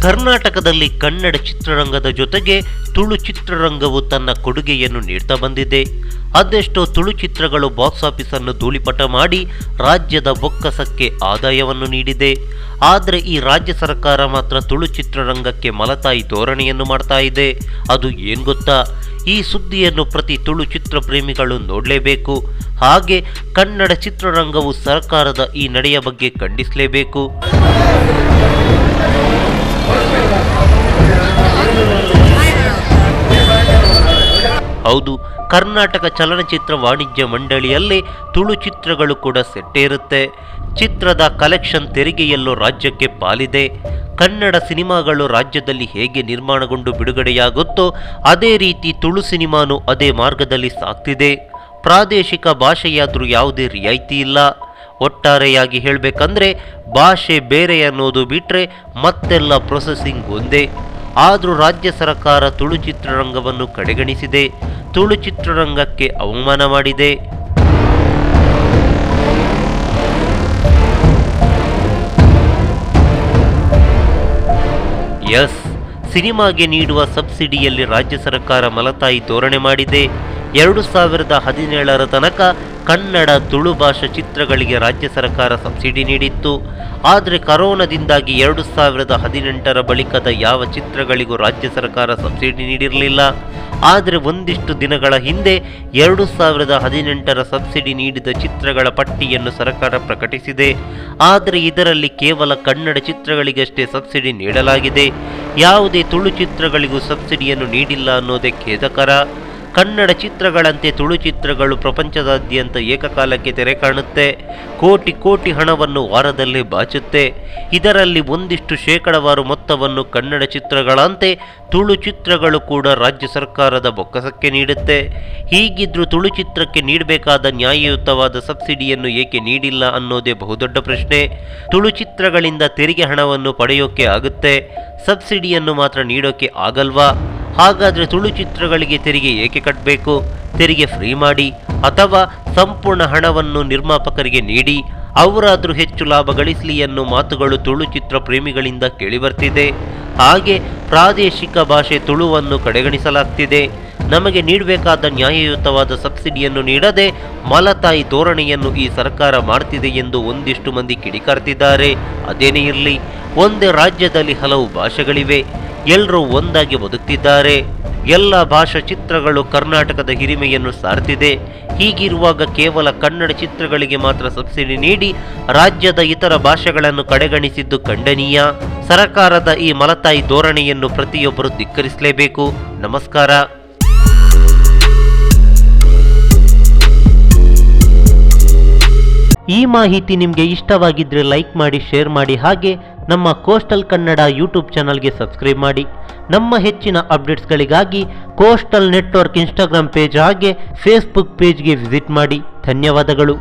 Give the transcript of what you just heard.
ಕರ್ನಾಟಕದಲ್ಲಿ ಕನ್ನಡ ಚಿತ್ರರಂಗದ ಜೊತೆಗೆ ತುಳು ಚಿತ್ರರಂಗವು ತನ್ನ ಕೊಡುಗೆಯನ್ನು ನೀಡ್ತಾ ಬಂದಿದೆ. ಅದೆಷ್ಟೋ ತುಳು ಚಿತ್ರಗಳು ಬಾಕ್ಸ್ ಆಫೀಸ್ ಅನ್ನು ಧೂಳಿಪಟ ಮಾಡಿ ರಾಜ್ಯದ ಬೊಕ್ಕಸಕ್ಕೆ ಆದಾಯವನ್ನು ನೀಡಿದೆ. ಆದರೆ ಈ ರಾಜ್ಯ ಸರ್ಕಾರ ಮಾತ್ರ ತುಳು ಚಿತ್ರರಂಗಕ್ಕೆ ಮಲತಾಯಿ ಧೋರಣೆಯನ್ನು ಮಾಡ್ತಾ ಇದೆ. ಅದು ಏನ್ ಗೊತ್ತಾ? ಈ ಸುದ್ದಿಯನ್ನು ಪ್ರತಿ ತುಳು ಚಿತ್ರ ಪ್ರೇಮಿಗಳು ನೋಡಲೇಬೇಕು. ಹಾಗೆ ಕನ್ನಡ ಚಿತ್ರರಂಗವು ಸರ್ಕಾರದ ಈ ನಡೆಯ ಬಗ್ಗೆ ಖಂಡಿಸಲೇಬೇಕು. ಹೌದು, ಕರ್ನಾಟಕ ಚಲನಚಿತ್ರ ವಾಣಿಜ್ಯ ಮಂಡಳಿಯಲ್ಲಿ ತುಳು ಚಿತ್ರಗಳು ಕೂಡ ಸೆಟ್ಟೇರುತ್ತೆ. ಚಿತ್ರದ ಕಲೆಕ್ಷನ್ ತೆರಿಗೆಯಲ್ಲೂ ರಾಜ್ಯಕ್ಕೆ ಪಾಲಿದೆ. ಕನ್ನಡ ಸಿನಿಮಾಗಳು ರಾಜ್ಯದಲ್ಲಿ ಹೇಗೆ ನಿರ್ಮಾಣಗೊಂಡು ಬಿಡುಗಡೆಯಾಗುತ್ತೋ ಅದೇ ರೀತಿ ತುಳು ಸಿನಿಮಾನು ಅದೇ ಮಾರ್ಗದಲ್ಲಿ ಸಾಗ್ತಿದೆ. ಪ್ರಾದೇಶಿಕ ಭಾಷೆಯಾದರೂ ಯಾವುದೇ ರಿಯಾಯಿತಿ ಇಲ್ಲ. ಒಟ್ಟಾರೆಯಾಗಿ ಹೇಳಬೇಕಂದ್ರೆ ಭಾಷೆ ಬೇರೆ ಅನ್ನೋದು ಬಿಟ್ಟರೆ ಮತ್ತೆಲ್ಲ ಪ್ರೊಸೆಸಿಂಗ್ ಒಂದೇ. ಆದರೂ ರಾಜ್ಯ ಸರ್ಕಾರ ತುಳು ಚಿತ್ರರಂಗವನ್ನು ಕಡೆಗಣಿಸಿದೆ. ತುಳು ಚಿತ್ರರಂಗಕ್ಕೆ ಅವಮಾನ ಮಾಡಿದೆ. ಎಸ್, ಸಿನಿಮಾಗೆ ನೀಡುವ ಸಬ್ಸಿಡಿಯಲ್ಲಿ ರಾಜ್ಯ ಸರ್ಕಾರ ಮಲತಾಯಿ ಧೋರಣೆ ಮಾಡಿದೆ. 2017ರ ತನಕ ಕನ್ನಡ ತುಳು ಭಾಷಾ ಚಿತ್ರಗಳಿಗೆ ರಾಜ್ಯ ಸರ್ಕಾರ ಸಬ್ಸಿಡಿ ನೀಡಿತ್ತು. ಆದರೆ ಕರೋನಾದಿಂದಾಗಿ 2018ರ ಬಳಿಕದ ಯಾವ ಚಿತ್ರಗಳಿಗೂ ರಾಜ್ಯ ಸರ್ಕಾರ ಸಬ್ಸಿಡಿ ನೀಡಿರಲಿಲ್ಲ. ಆದರೆ ಒಂದಿಷ್ಟು ದಿನಗಳ ಹಿಂದೆ 2018ರ ಸಬ್ಸಿಡಿ ನೀಡಿದ ಚಿತ್ರಗಳ ಪಟ್ಟಿಯನ್ನು ಸರ್ಕಾರ ಪ್ರಕಟಿಸಿದೆ. ಆದರೆ ಇದರಲ್ಲಿ ಕೇವಲ ಕನ್ನಡ ಚಿತ್ರಗಳಿಗಷ್ಟೇ ಸಬ್ಸಿಡಿ ನೀಡಲಾಗಿದೆ. ಯಾವುದೇ ತುಳು ಚಿತ್ರಗಳಿಗೂ ಸಬ್ಸಿಡಿಯನ್ನು ನೀಡಿಲ್ಲ ಅನ್ನೋದೇ ಖೇದಕರ. ಕನ್ನಡ ಚಿತ್ರಗಳಂತೆ ತುಳು ಚಿತ್ರಗಳು ಪ್ರಪಂಚದಾದ್ಯಂತ ಏಕಕಾಲಕ್ಕೆ ತೆರೆ ಕಾಣುತ್ತೆ. ಕೋಟಿ ಕೋಟಿ ಹಣವನ್ನು ವಾರದಲ್ಲೇ ಬಾಚುತ್ತೆ. ಇದರಲ್ಲಿ ಒಂದಿಷ್ಟು ಶೇಕಡವಾರು ಮೊತ್ತವನ್ನು ಕನ್ನಡ ಚಿತ್ರಗಳಂತೆ ತುಳು ಚಿತ್ರಗಳು ಕೂಡ ರಾಜ್ಯ ಸರ್ಕಾರದ ಬೊಕ್ಕಸಕ್ಕೆ ನೀಡುತ್ತೆ. ಹೀಗಿದ್ರೂ ತುಳು ಚಿತ್ರಕ್ಕೆ ನೀಡಬೇಕಾದ ನ್ಯಾಯಯುತವಾದ ಸಬ್ಸಿಡಿಯನ್ನು ಏಕೆ ನೀಡಿಲ್ಲ ಅನ್ನೋದೇ ಬಹುದೊಡ್ಡ ಪ್ರಶ್ನೆ. ತುಳು ಚಿತ್ರಗಳಿಂದ ತೆರಿಗೆ ಹಣವನ್ನು ಪಡೆಯೋಕೆ ಆಗುತ್ತೆ, ಸಬ್ಸಿಡಿಯನ್ನು ಮಾತ್ರ ನೀಡೋಕೆ ಆಗಲ್ವಾ? ಹಾಗಾದರೆ ತುಳು ಚಿತ್ರಗಳಿಗೆ ತೆರಿಗೆ ಏಕೆ ಕಟ್ಟಬೇಕು? ತೆರಿಗೆ ಫ್ರೀ ಮಾಡಿ ಅಥವಾ ಸಂಪೂರ್ಣ ಹಣವನ್ನು ನಿರ್ಮಾಪಕರಿಗೆ ನೀಡಿ, ಅವರಾದರೂ ಹೆಚ್ಚು ಲಾಭ ಗಳಿಸಲಿ ಅನ್ನೋ ಮಾತುಗಳು ತುಳು ಚಿತ್ರ ಪ್ರೇಮಿಗಳಿಂದ ಕೇಳಿಬರ್ತಿದೆ. ಹಾಗೆ ಪ್ರಾದೇಶಿಕ ಭಾಷೆ ತುಳುವನ್ನು ಕಡೆಗಣಿಸಲಾಗ್ತಿದೆ. ನಮಗೆ ನೀಡಬೇಕಾದ ನ್ಯಾಯಯುತವಾದ ಸಬ್ಸಿಡಿಯನ್ನು ನೀಡದೆ ಮಲತಾಯಿ ಧೋರಣೆಯನ್ನು ಈ ಸರ್ಕಾರ ಮಾಡ್ತಿದೆ ಎಂದು ಒಂದಿಷ್ಟು ಮಂದಿ ಕಿಡಿಕಾರ್ತಿದ್ದಾರೆ. ಅದೇನೇ ಇರಲಿ, ಒಂದೇ ರಾಜ್ಯದಲ್ಲಿ ಹಲವು ಭಾಷೆಗಳಿವೆ. ಎಲ್ಲರೂ ಒಂದಾಗಿ ಬದುಕ್ತಿದ್ದಾರೆ. ಎಲ್ಲ ಭಾಷಾ ಚಿತ್ರಗಳು ಕರ್ನಾಟಕದ ಹಿರಿಮೆಯನ್ನು ಸಾರ್ತಿದೆ. ಹೀಗಿರುವಾಗ ಕೇವಲ ಕನ್ನಡ ಚಿತ್ರಗಳಿಗೆ ಮಾತ್ರ ಸಬ್ಸಿಡಿ ನೀಡಿ ರಾಜ್ಯದ ಇತರ ಭಾಷೆಗಳನ್ನು ಕಡೆಗಣಿಸಿದ್ದು ಖಂಡನೀಯ. ಸರ್ಕಾರದ ಈ ಮಲತಾಯಿ ಧೋರಣೆಯನ್ನು ಪ್ರತಿಯೊಬ್ಬರು ಧಿಕ್ಕರಿಸಲೇಬೇಕು. ನಮಸ್ಕಾರ. ಈ ಮಾಹಿತಿ ನಿಮಗೆ ಇಷ್ಟವಾಗಿದ್ದರೆ ಲೈಕ್ ಮಾಡಿ, ಶೇರ್ ಮಾಡಿ. ಹಾಗೆ ನಮ್ಮ ಕೋಸ್ಟಲ್ ಕನ್ನಡ ಯೂಟ್ಯೂಬ್ ಚಾನಲ್ಗೆ ಸಬ್ಸ್ಕ್ರೈಬ್ ಮಾಡಿ. ನಮ್ಮ ಹೆಚ್ಚಿನ ಅಪ್ಡೇಟ್ಸ್ಗಳಿಗಾಗಿ ಕೋಸ್ಟಲ್ ನೆಟ್ವರ್ಕ್ ಇನ್ಸ್ಟಾಗ್ರಾಮ್ ಪೇಜ್ ಹಾಗೆ ಫೇಸ್ಬುಕ್ ಪೇಜ್ಗೆ ವಿಸಿಟ್ ಮಾಡಿ. ಧನ್ಯವಾದಗಳು.